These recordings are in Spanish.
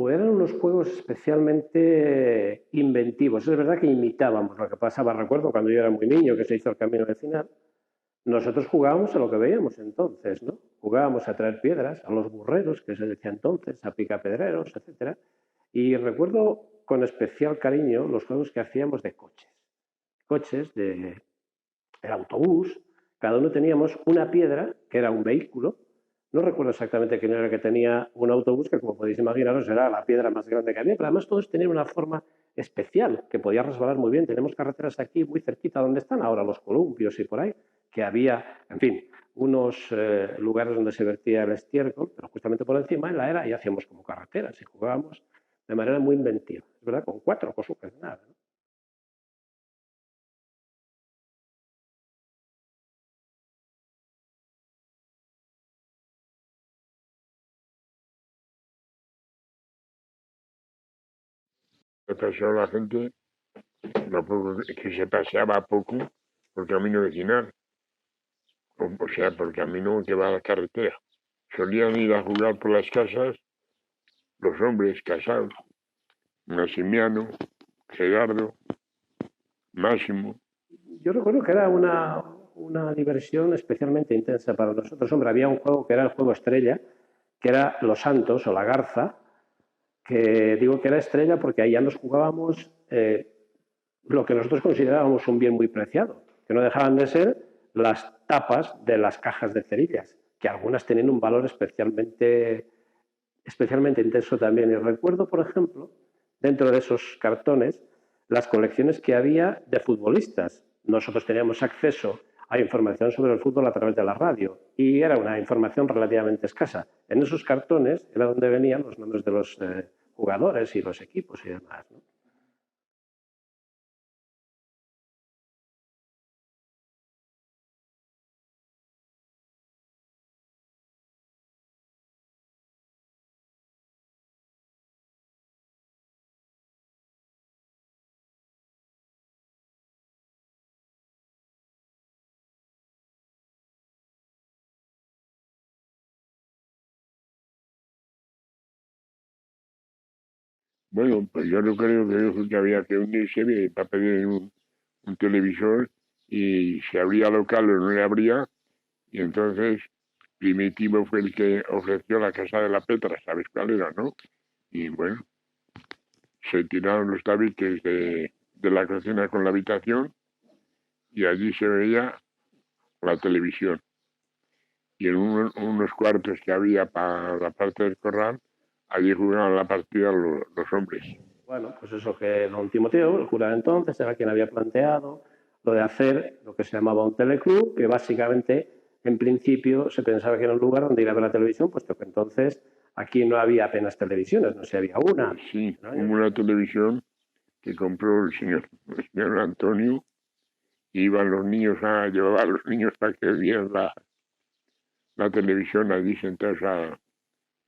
Eran unos juegos especialmente inventivos. Es verdad que imitábamos lo que pasaba. Recuerdo cuando yo era muy niño, que se hizo el camino vecinal, nosotros jugábamos a lo que veíamos entonces, ¿no? Jugábamos a traer piedras, a los burreros, que se decía entonces, a picapedreros, etcétera. Y recuerdo con especial cariño los juegos que hacíamos de coches. Coches de el autobús, cada uno teníamos una piedra, que era un vehículo. No recuerdo exactamente quién era el que tenía un autobús, que como podéis imaginaros era la piedra más grande que había, pero además todos tenían una forma especial, que podía resbalar muy bien. Tenemos carreteras aquí muy cerquita donde están ahora los columpios y por ahí, que había, en fin, unos lugares donde se vertía el estiércol, pero justamente por encima en la era y hacíamos como carreteras y jugábamos de manera muy inventiva, es verdad, con 4 cosucas, nada, ¿no? Le pasó a la gente lo poco que se paseaba poco por camino vecinal, o sea, por camino que va a la carretera. Solían ir a jugar por las casas los hombres casados, Maximiano, Gerardo, Máximo. Yo recuerdo que era una diversión especialmente intensa para nosotros. Hombre, había un juego que era el juego estrella, que era Los Santos o la Garza, que digo que era estrella porque ahí ya nos jugábamos lo que nosotros considerábamos un bien muy preciado, que no dejaban de ser las tapas de las cajas de cerillas, que algunas tenían un valor especialmente intenso también. Y recuerdo, por ejemplo, dentro de esos cartones, las colecciones que había de futbolistas. Nosotros teníamos acceso a información sobre el fútbol a través de la radio y era una información relativamente escasa. En esos cartones era donde venían los nombres de los jugadores y los equipos y demás, ¿no? Bueno, pues yo no creo que había que unirse para pedir un televisor y se abría local o no le abría, y entonces Primitivo fue el que ofreció la casa de la Petra, ¿sabes cuál era, no? Y bueno, se tiraron los tabiques de la cocina con la habitación y allí se veía la televisión. Y en unos cuartos que había para la parte del corral, allí jugaban la partida los hombres. Bueno, pues eso que don Timoteo, el cura de entonces, era quien había planteado lo de hacer lo que se llamaba un teleclub, que básicamente, en principio, se pensaba que era un lugar donde ir a ver la televisión, puesto que entonces aquí no había apenas televisiones, no sé, había una. Sí, ¿No? hubo una televisión que compró el señor Antonio, y iban los niños a llevar a los niños para que vieran la televisión allí sentados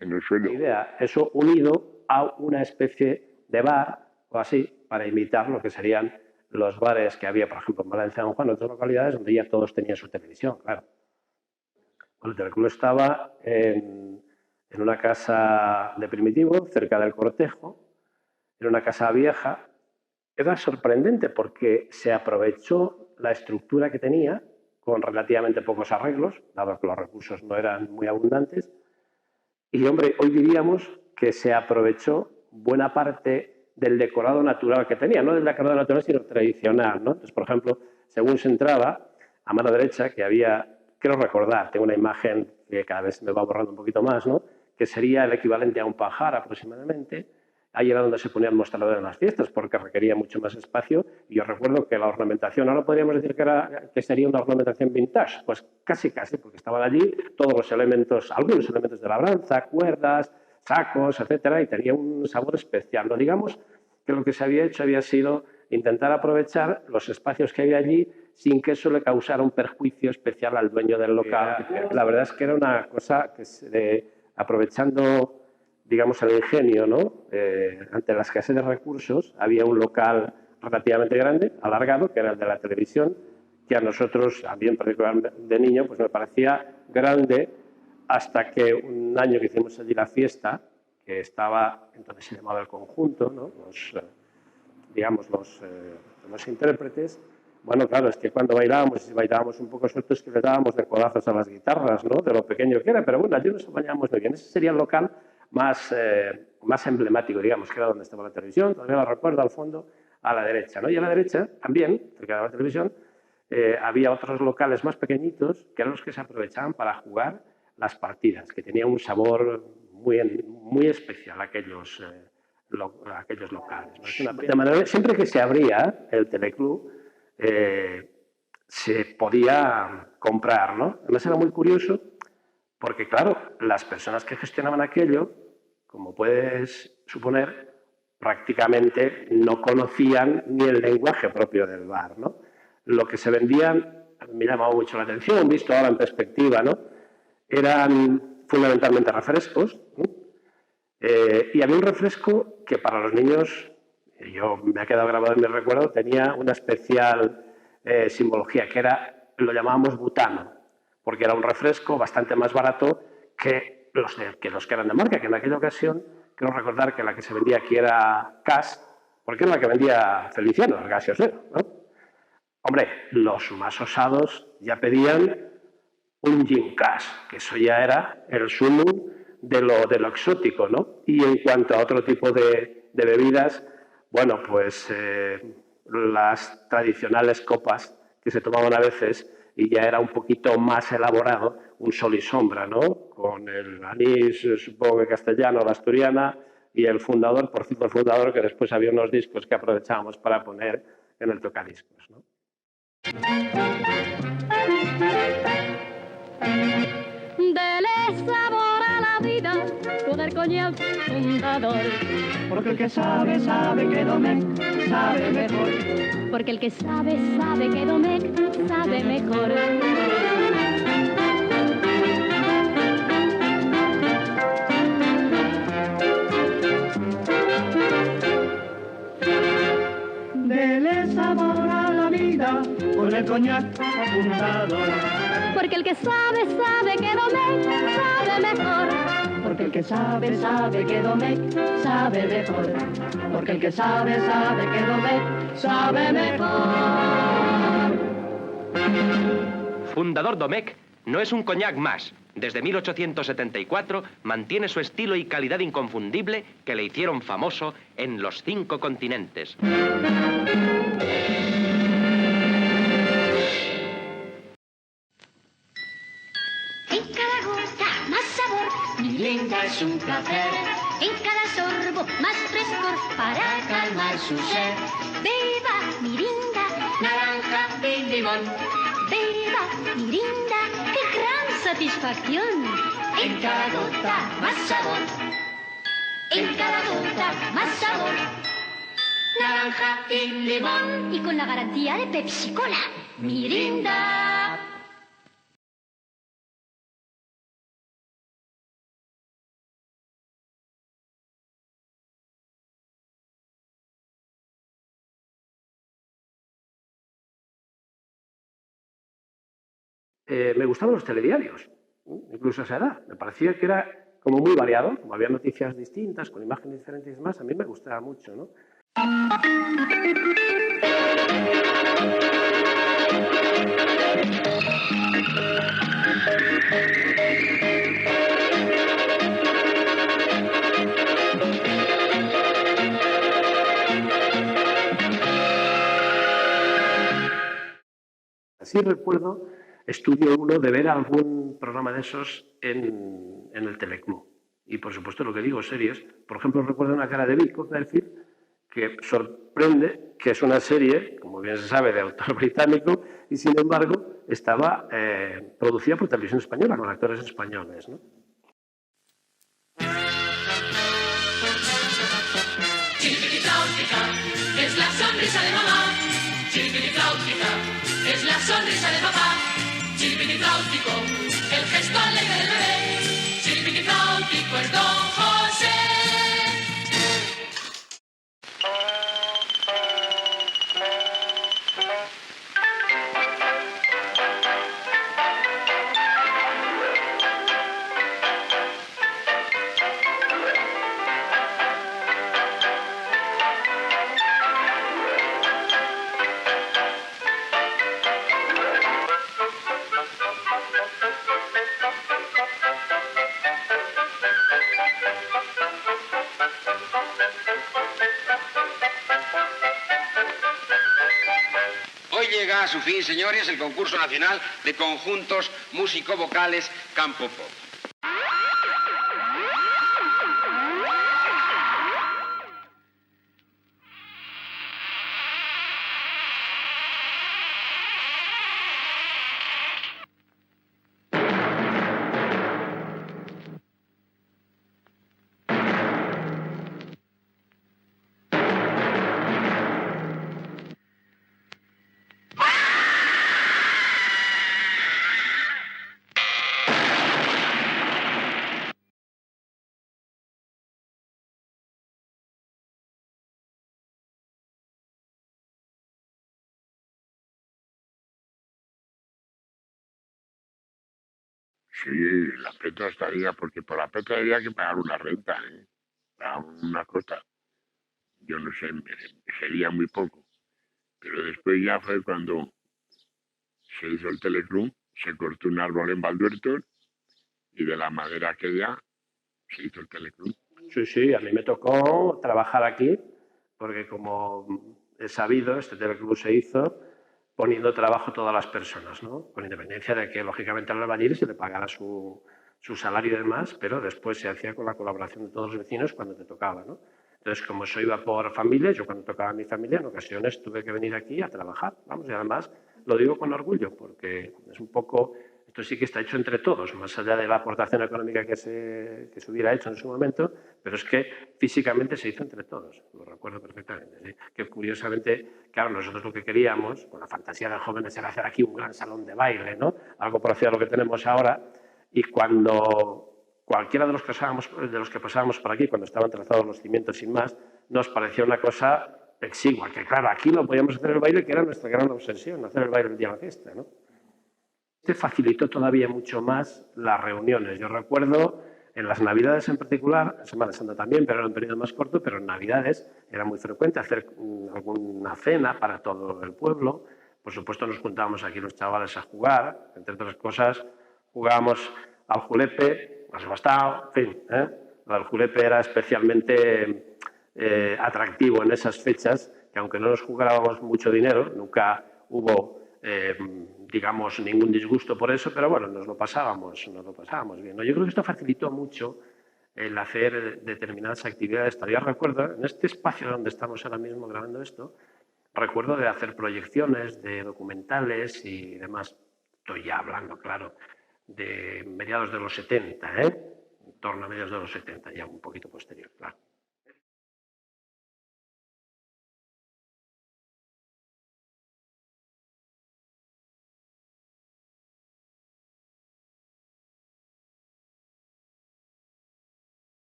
en el suelo. La idea, eso unido a una especie de bar o así, para imitar lo que serían los bares que había, por ejemplo, en Valencia, San Juan, en otras localidades donde ya todos tenían su televisión, claro. Bueno, el teleclub estaba en una casa de Primitivo, cerca del Cortejo, era una casa vieja. Era sorprendente porque se aprovechó la estructura que tenía con relativamente pocos arreglos, dado que los recursos no eran muy abundantes. Y, hombre, hoy diríamos que se aprovechó buena parte del decorado natural que tenía, no del decorado natural, sino tradicional, ¿no? Entonces, por ejemplo, según se entraba, a mano derecha, que había, quiero recordar, tengo una imagen que cada vez me va borrando un poquito más, ¿no? Que sería el equivalente a un pajar aproximadamente. Ahí era donde se ponía el mostrador en las fiestas, porque requería mucho más espacio. Y yo recuerdo que la ornamentación, ahora podríamos decir que sería una ornamentación vintage, pues casi, porque estaban allí todos los elementos, algunos elementos de labranza, cuerdas, sacos, etcétera, y tenía un sabor especial. No digamos que lo que se había hecho había sido intentar aprovechar los espacios que había allí sin que eso le causara un perjuicio especial al dueño del local. La verdad es que era una cosa que aprovechando, digamos, el ingenio, ¿no? Ante la escasez de recursos, había un local relativamente grande, alargado, que era el de la televisión, que a nosotros, a mí en particular de niño, pues me parecía grande, hasta que un año que hicimos allí la fiesta, que estaba, entonces se llamaba El Conjunto, ¿no? Los intérpretes. Bueno, claro, es que cuando bailábamos un poco sueltos, que le dábamos de codazos a las guitarras, ¿no? De lo pequeño que era, pero bueno, allí nos apañábamos muy bien. Ese sería el local más emblemático, digamos, que era donde estaba la televisión. Todavía lo recuerdo, al fondo, a la derecha, ¿no? Y a la derecha, también, cerca de la televisión, había otros locales más pequeñitos que eran los que se aprovechaban para jugar las partidas, que tenían un sabor muy especial aquellos locales, ¿no? De manera, siempre que se abría el teleclub, se podía comprar, ¿no? Además era muy curioso porque, claro, las personas que gestionaban aquello, como puedes suponer, prácticamente no conocían ni el lenguaje propio del bar, ¿no? Lo que se vendían, me llamaba mucho la atención, visto ahora en perspectiva, ¿no? Eran fundamentalmente refrescos, ¿no? Y había un refresco que para los niños, me ha quedado grabado en mi recuerdo, tenía una especial simbología, lo llamábamos butano, porque era un refresco bastante más barato que los que eran de marca, que en aquella ocasión, quiero recordar que la que se vendía aquí era Cass, porque era la que vendía Feliciano, el gaseosero, ¿no? Hombre, los más osados ya pedían un gin Cass, que eso ya era el sumum de lo exótico, ¿no? Y en cuanto a otro tipo de bebidas, bueno, pues las tradicionales copas que se tomaban a veces, y ya era un poquito más elaborado, un sol y sombra, ¿no? Con el anís, supongo que castellano, la asturiana, y el fundador, por cierto, el fundador, que después había unos discos que aprovechábamos para poner en el tocadiscos, ¿no? Dele sabor a la vida con el coñac fundador. Porque el que sabe, sabe que Domecq sabe mejor. Porque el que sabe, sabe que Domecq sabe mejor. Dele sabor a la vida con el coñac fundador. Porque el que sabe, sabe que Domecq sabe mejor. Porque el que sabe, sabe que Domecq sabe mejor. Porque el que sabe, sabe que Domecq sabe mejor. Fundador Domecq no es un coñac más. Desde 1874 mantiene su estilo y calidad inconfundible que le hicieron famoso en los 5 continentes. Mirinda es un placer, en cada sorbo más frescor para calmar su sed. Beba Mirinda, naranja y limón. Beba Mirinda, qué gran satisfacción. En cada gota más sabor, en cada gota más sabor. Naranja y limón. Y con la garantía de Pepsi Cola, Mirinda. Me gustaban los telediarios, incluso a esa edad. Me parecía que era como muy variado, como había noticias distintas, con imágenes diferentes y demás, a mí me gustaba mucho, ¿no? Así recuerdo, estudio uno de ver algún programa de esos en el Teleclub. Y por supuesto lo que digo, series. Por ejemplo, recuerdo Una cara de Vico, es decir, que sorprende que es una serie, como bien se sabe, de autor británico, y sin embargo estaba producida por Televisión Española, con actores españoles, ¿no? Chiripitifláutica, es la sonrisa de mamá. Chiripitifláutica, es la sonrisa de papá. Chiripitifláutico, el gesto alegre del bebé. Chiripitifláutico es Don José. Hoy llega a su fin, señores, el concurso nacional de conjuntos músico-vocales Campo Pop. Sí, la Petra estaría, porque por la Petra había que pagar una renta, ¿eh? Pagar una cosa. Yo no sé, sería muy poco. Pero después ya fue cuando se hizo el Teleclub, se cortó un árbol en Valduertos y de la madera aquella se hizo el Teleclub. Sí, sí, a mí me tocó trabajar aquí, porque como he sabido, este Teleclub se hizo poniendo trabajo a todas las personas, ¿no? Con independencia de que, lógicamente, al albañil se le pagara su salario y demás, pero después se hacía con la colaboración de todos los vecinos cuando te tocaba, ¿no? Entonces, como eso iba por familia, yo cuando tocaba a mi familia, en ocasiones tuve que venir aquí a trabajar, vamos, y además lo digo con orgullo, porque es un poco, esto sí que está hecho entre todos, más allá de la aportación económica que se hubiera hecho en su momento, pero es que físicamente se hizo entre todos, lo recuerdo perfectamente, ¿sí? Que curiosamente, claro, nosotros lo que queríamos, con la fantasía de jóvenes, era hacer aquí un gran salón de baile, ¿no? Algo parecido a lo que tenemos ahora, y cuando cualquiera de los que pasábamos por aquí, cuando estaban trazados los cimientos sin más, nos parecía una cosa exigua, que claro, aquí no podíamos hacer el baile, que era nuestra gran obsesión, hacer el baile el día de la fiesta, ¿no? Este facilitó todavía mucho más las reuniones. Yo recuerdo en las Navidades en particular, en Semana Santa también, pero era un periodo más corto, pero en Navidades era muy frecuente hacer alguna cena para todo el pueblo. Por supuesto nos juntábamos aquí los chavales a jugar, entre otras cosas jugábamos al julepe, al bastao, en fin, ¿eh? El julepe era especialmente atractivo en esas fechas, que aunque no nos jugábamos mucho dinero, nunca hubo, digamos, ningún disgusto por eso, pero bueno, nos lo pasábamos bien, ¿no? Yo creo que esto facilitó mucho el hacer determinadas actividades. Todavía recuerdo, en este espacio donde estamos ahora mismo grabando esto, recuerdo de hacer proyecciones de documentales y demás. Estoy ya hablando, claro, de mediados de los 70, ¿eh? En torno a mediados de los 70, ya un poquito posterior, claro.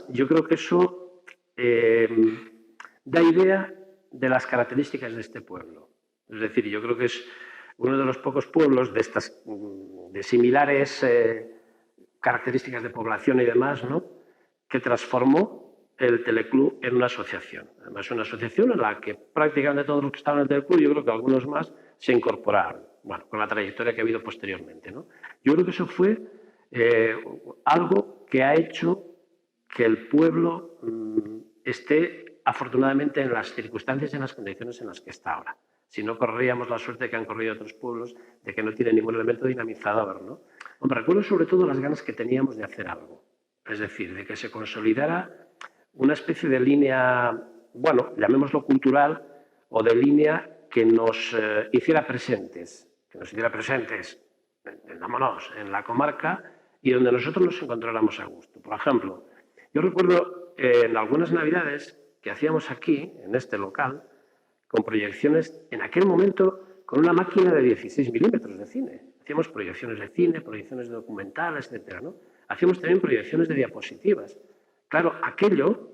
Yo creo que eso da idea de las características de este pueblo. Es decir, yo creo que es uno de los pocos pueblos de similares características de población y demás, ¿no? Que transformó el teleclub en una asociación. Además, una asociación en la que prácticamente todos los que estaban en el teleclub, yo creo que algunos más, se incorporaron, bueno, con la trayectoria que ha habido posteriormente, ¿no? Yo creo que eso fue algo que ha hecho que el pueblo esté afortunadamente en las circunstancias y en las condiciones en las que está ahora. Si no, correríamos la suerte que han corrido otros pueblos de que no tienen ningún elemento dinamizador, ¿no? Hombre, recuerdo sobre todo las ganas que teníamos de hacer algo. Es decir, de que se consolidara una especie de línea, bueno, llamémoslo cultural, o de línea que nos hiciera presentes, entendámonos, en la comarca y donde nosotros nos encontráramos a gusto. Por ejemplo, yo recuerdo en algunas navidades que hacíamos aquí, en este local, con proyecciones, en aquel momento, con una máquina de 16 milímetros de cine. Hacíamos proyecciones de cine, proyecciones de documentales, etc., ¿no? Hacíamos también proyecciones de diapositivas. Claro, aquello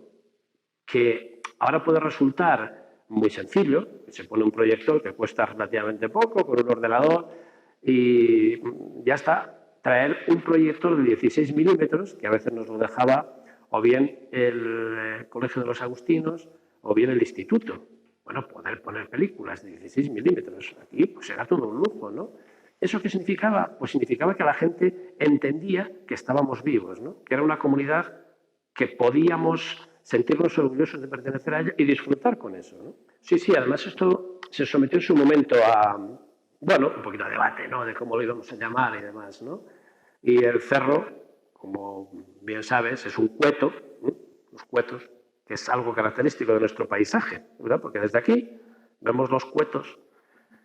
que ahora puede resultar muy sencillo, se pone un proyector que cuesta relativamente poco, con un ordenador, y ya está. Traer un proyector de 16 milímetros, que a veces nos lo dejaba o bien el Colegio de los Agustinos o bien el instituto. Bueno, poder poner películas de 16 milímetros aquí pues era todo un lujo, ¿no? ¿Eso qué significaba? Pues significaba que la gente entendía que estábamos vivos, ¿no? Que era una comunidad que podíamos sentirnos orgullosos de pertenecer a ella y disfrutar con eso, ¿no? Sí, además esto se sometió en su momento a, bueno, un poquito de debate, ¿no? De cómo lo íbamos a llamar y demás, ¿no? Y el cerro, como bien sabes, es un cueto, ¿no? Los cuetos, que es algo característico de nuestro paisaje, ¿verdad? Porque desde aquí vemos los cuetos,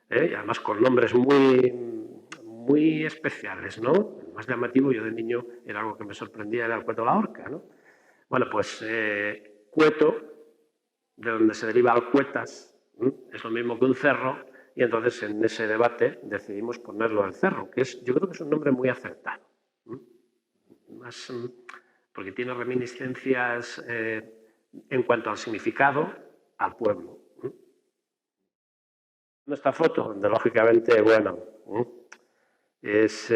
y además con nombres muy especiales, ¿no? El más llamativo, yo de niño, era algo que me sorprendía, era el cueto de la Horca, ¿no? Bueno, pues cueto, de donde se deriva alcuetas, es lo mismo que un cerro, y entonces en ese debate decidimos ponerlo al cerro, que es, yo creo que es un nombre muy acertado, más, porque tiene reminiscencias en cuanto al significado al pueblo. Esta foto, donde lógicamente, bueno, es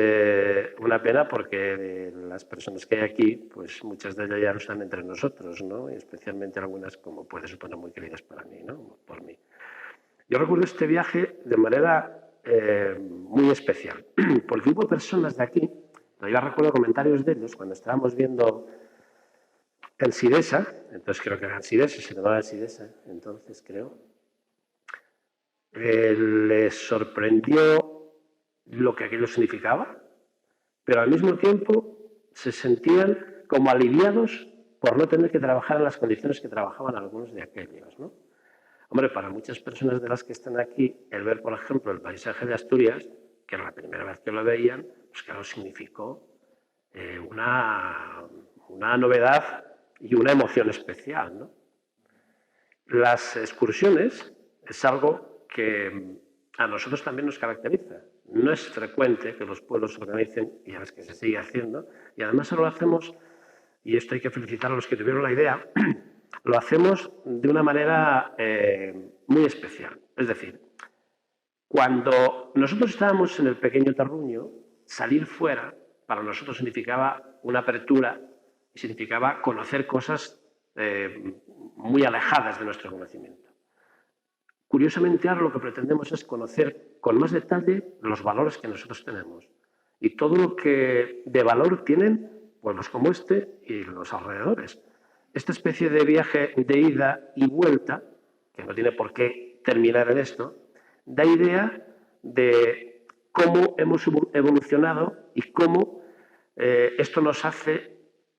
una pena porque las personas que hay aquí, pues muchas de ellas ya no están entre nosotros, ¿no? Y especialmente algunas, como puede suponer, muy queridas para mí, ¿no? Por mí. Yo recuerdo este viaje de manera muy especial. Por el tipo de personas de aquí, yo recuerdo comentarios de ellos cuando estábamos viendo en Sidesa, entonces creo que era en Sidesa, se llamaba Sidesa, entonces creo, les sorprendió lo que aquello significaba, pero al mismo tiempo se sentían como aliviados por no tener que trabajar en las condiciones que trabajaban algunos de aquellos, ¿no? Hombre, para muchas personas de las que están aquí, el ver, por ejemplo, el paisaje de Asturias, que era la primera vez que lo veían, pues claro, significó una novedad y una emoción especial, ¿no? Las excursiones es algo que a nosotros también nos caracteriza. No es frecuente que los pueblos se organicen, y ya ves que se sigue haciendo, y además ahora lo hacemos, y esto hay que felicitar a los que tuvieron la idea, lo hacemos de una manera muy especial. Es decir, cuando nosotros estábamos en el pequeño terruño, salir fuera para nosotros significaba una apertura y significaba conocer cosas muy alejadas de nuestro conocimiento. Curiosamente, ahora lo que pretendemos es conocer con más detalle los valores que nosotros tenemos y todo lo que de valor tienen pueblos como este y los alrededores. Esta especie de viaje de ida y vuelta, que no tiene por qué terminar en esto, da idea de cómo hemos evolucionado y cómo esto nos hace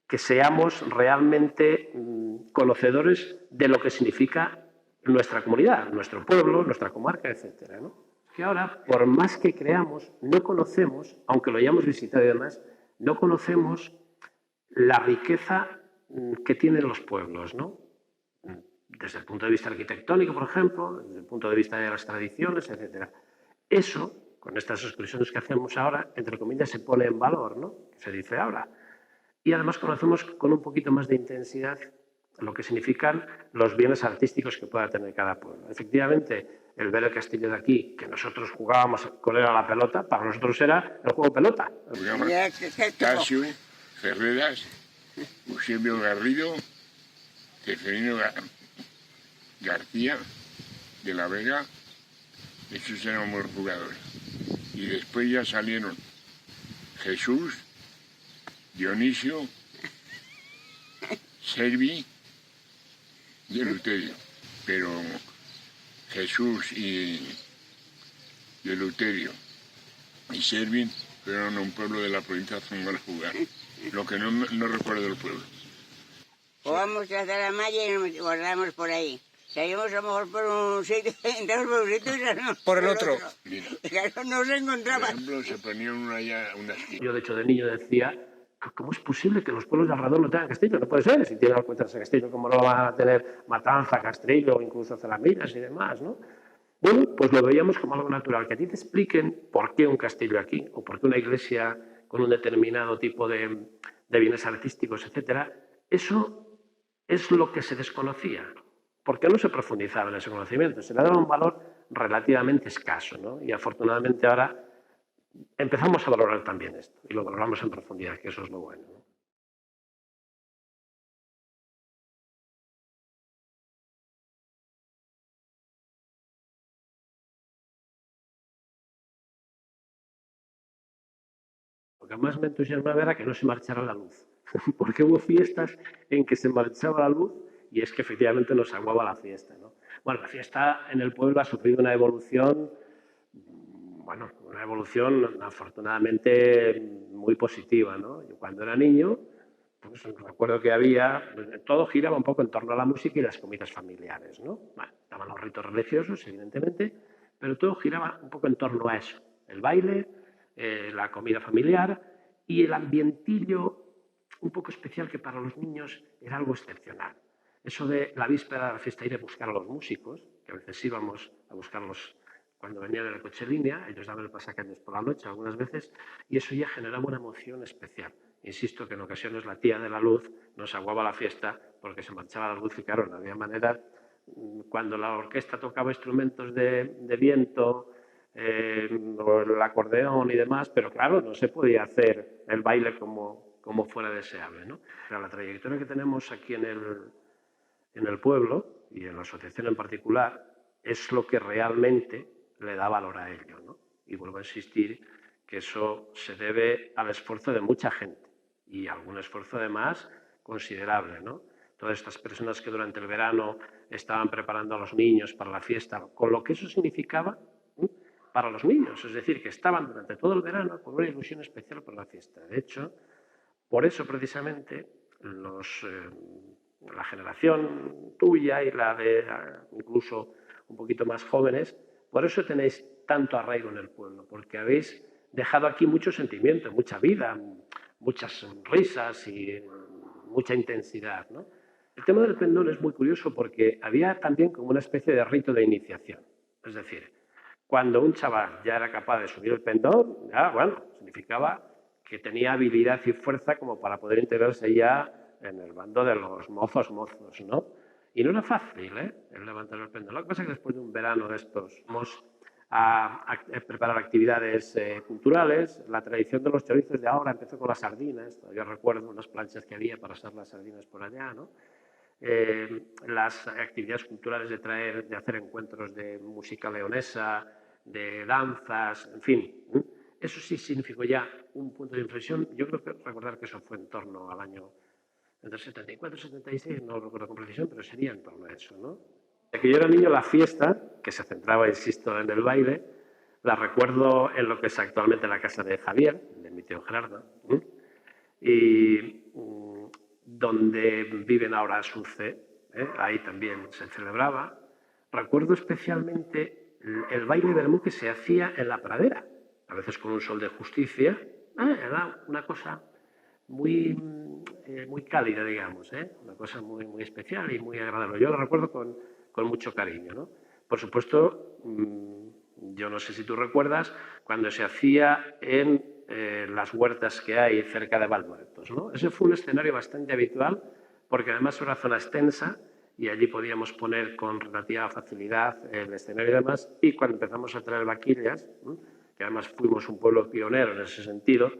que seamos realmente conocedores de lo que significa nuestra comunidad, nuestro pueblo, nuestra comarca, etc., ¿no? Que ahora, por más que creamos, no conocemos, aunque lo hayamos visitado y demás, no conocemos la riqueza que tienen los pueblos, ¿no? Desde el punto de vista arquitectónico, por ejemplo, desde el punto de vista de las tradiciones, etc. Eso, con estas excursiones que hacemos ahora, entre comillas, se pone en valor, ¿no? Se dice ahora. Y además conocemos con un poquito más de intensidad lo que significan los bienes artísticos que pueda tener cada pueblo. Efectivamente, el ver el castillo de aquí, que nosotros jugábamos con él a la pelota, para nosotros era el juego pelota. Ferreras, Eusebio Garrido, Ceferino García de la Vega, esos eran buenos jugadores. Y después ya salieron Jesús, Dionisio, Servi y Eleuterio. Pero Jesús y Eleuterio y Servi fueron a un pueblo de la provincia de Zongola a jugar. Lo que no recuerdo del pueblo. O vamos a Zaramaya y nos guardamos por ahí. Salimos a lo mejor por un sitio, entramos por un sitio y salimos por el otro. Mira, Claro, no se encontraba. por ejemplo, se ponían una esquina. Yo, de hecho, de niño decía, ¿cómo es posible que los pueblos de alrededor no tengan castillo? No puede ser. Si tienen Alcobendas castillo, ¿cómo no lo van a tener Matanza, Castrillo o incluso Zalamillas y demás, ¿no? Bueno, pues lo veíamos como algo natural. Que a ti te expliquen por qué un castillo aquí o por qué una iglesia con un determinado tipo de bienes artísticos, etcétera, eso es lo que se desconocía. Porque no se profundizaba en ese conocimiento, se le daba un valor relativamente escaso, ¿no? Y afortunadamente ahora empezamos a valorar también esto, y lo valoramos en profundidad, que eso es lo bueno, ¿no? Lo que más me entusiasmaba era que no se marchara la luz, porque hubo fiestas en que se marchaba la luz y es que efectivamente nos aguaba la fiesta, ¿no? Bueno, la fiesta en el pueblo ha sufrido una evolución, bueno, una evolución afortunadamente muy positiva, ¿no? Yo cuando era niño, pues recuerdo que todo giraba un poco en torno a la música y las comidas familiares, ¿no? Bueno, estaban los ritos religiosos, evidentemente, pero todo giraba un poco en torno a eso, el baile, la comida familiar y el ambientillo un poco especial que para los niños era algo excepcional. Eso de la víspera de la fiesta ir a buscar a los músicos, que a veces íbamos a buscarlos cuando venían en el coche en línea, ellos daban el pasacañas por la noche algunas veces, y eso ya generaba una emoción especial. Insisto que en ocasiones la tía de la luz nos aguaba la fiesta porque se marchaba la luz y claro, no había manera. Cuando la orquesta tocaba instrumentos de viento, o el acordeón y demás, pero claro, no se podía hacer el baile como fuera deseable, ¿no? Pero la trayectoria que tenemos aquí en el pueblo y en la asociación en particular es lo que realmente le da valor a ello, ¿no? Y vuelvo a insistir que eso se debe al esfuerzo de mucha gente y algún esfuerzo además considerable, ¿no? Todas estas personas que durante el verano estaban preparando a los niños para la fiesta, con lo que eso significaba para los niños, es decir, que estaban durante todo el verano con una ilusión especial por la fiesta. De hecho, por eso precisamente la generación tuya y la de incluso un poquito más jóvenes, por eso tenéis tanto arraigo en el pueblo, porque habéis dejado aquí mucho sentimiento, mucha vida, muchas sonrisas y mucha intensidad, ¿no? El tema del pendón es muy curioso porque había también como una especie de rito de iniciación. Es decir, cuando un chaval ya era capaz de subir el pendón, ya, bueno, significaba que tenía habilidad y fuerza como para poder integrarse ya en el bando de los mozos, ¿no? Y no era fácil, el levantar el pendón. Lo que pasa es que después de un verano de estos vamos a preparar actividades culturales. La tradición de los chorizos de ahora empezó con las sardinas. Yo recuerdo unas planchas que había para asar las sardinas por allá, ¿no? Las actividades culturales de hacer encuentros de música leonesa, de danzas, en fin. Eso sí significó ya un punto de inflexión. Yo creo que recordar que eso fue en torno al año entre 74 y 76, no lo recuerdo con precisión, pero sería en torno a eso, ¿no? De que yo era niño, la fiesta, que se centraba, insisto, en el baile, la recuerdo en lo que es actualmente la casa de Javier, de mi tío Gerardo, y donde viven ahora Asunce, ahí también se celebraba. Recuerdo especialmente el baile del que se hacía en la pradera, a veces con un sol de justicia. Era una cosa muy cálida, digamos, una cosa muy, muy especial y muy agradable. Yo lo recuerdo con mucho cariño, ¿no? Por supuesto, yo no sé si tú recuerdas, cuando se hacía en las huertas que hay cerca de Valmuertos, ¿no? Ese fue un escenario bastante habitual porque además era una zona extensa y allí podíamos poner con relativa facilidad el escenario y demás. Y cuando empezamos a traer vaquillas, que además fuimos un pueblo pionero en ese sentido,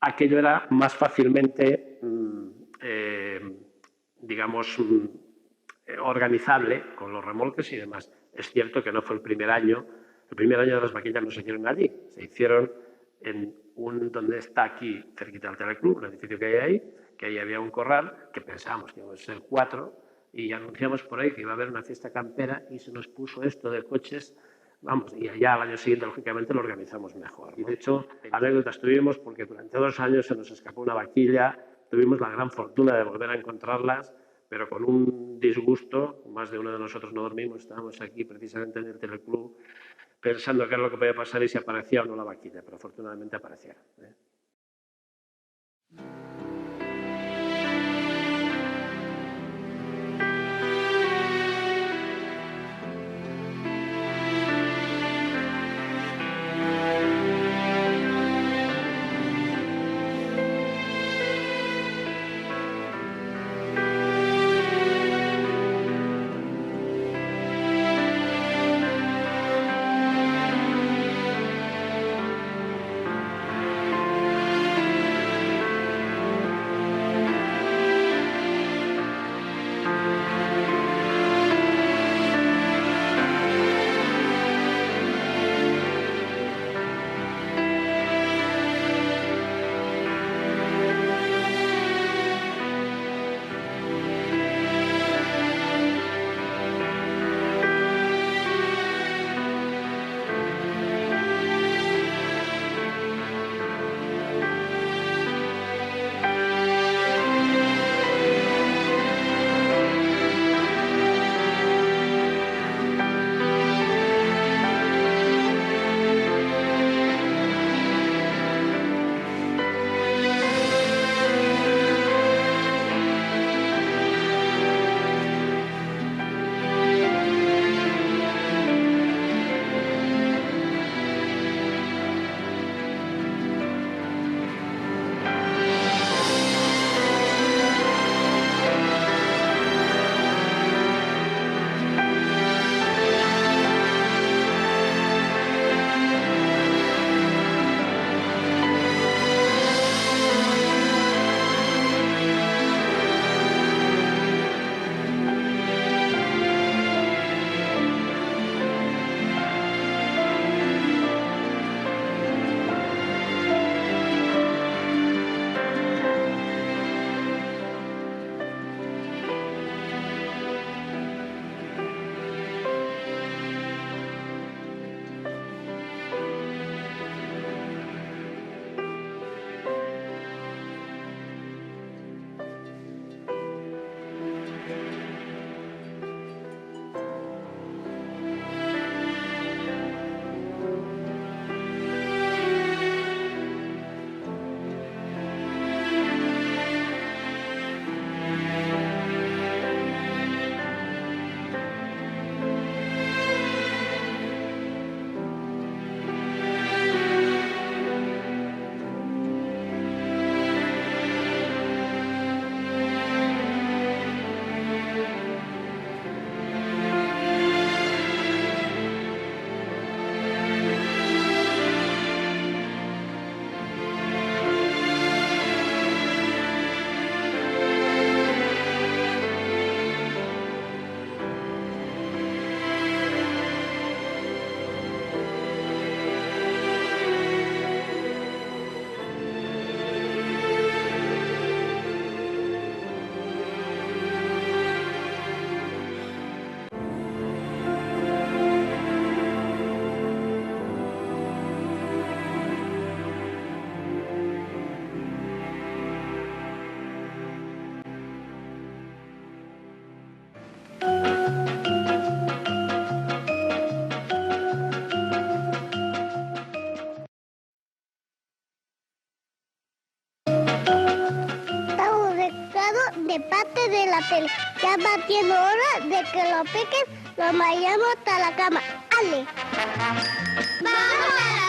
aquello era más fácilmente, digamos, organizable con los remolques y demás. Es cierto que no fue el primer año de las vaquillas no se hicieron allí, se hicieron en donde está aquí, cerquita del Teleclub, un edificio que hay ahí, que ahí había un corral, que pensábamos que iba a ser 4, y anunciamos por ahí que iba a haber una fiesta campera y se nos puso esto de coches, vamos, y allá al año siguiente, lógicamente, lo organizamos mejor, ¿no? Y de hecho, anécdotas tuvimos porque durante 2 años se nos escapó una vaquilla, tuvimos la gran fortuna de volver a encontrarlas, pero con un disgusto, más de uno de nosotros no dormimos, estábamos aquí precisamente en el Teleclub, pensando qué era lo que podía pasar y si aparecía o no la vaquilla, pero afortunadamente aparecía, ¿eh? de parte de la tele. Ya va siendo hora de que lo piquen, lo vayamos hasta la cama. ¡Ale! ¡Vamos!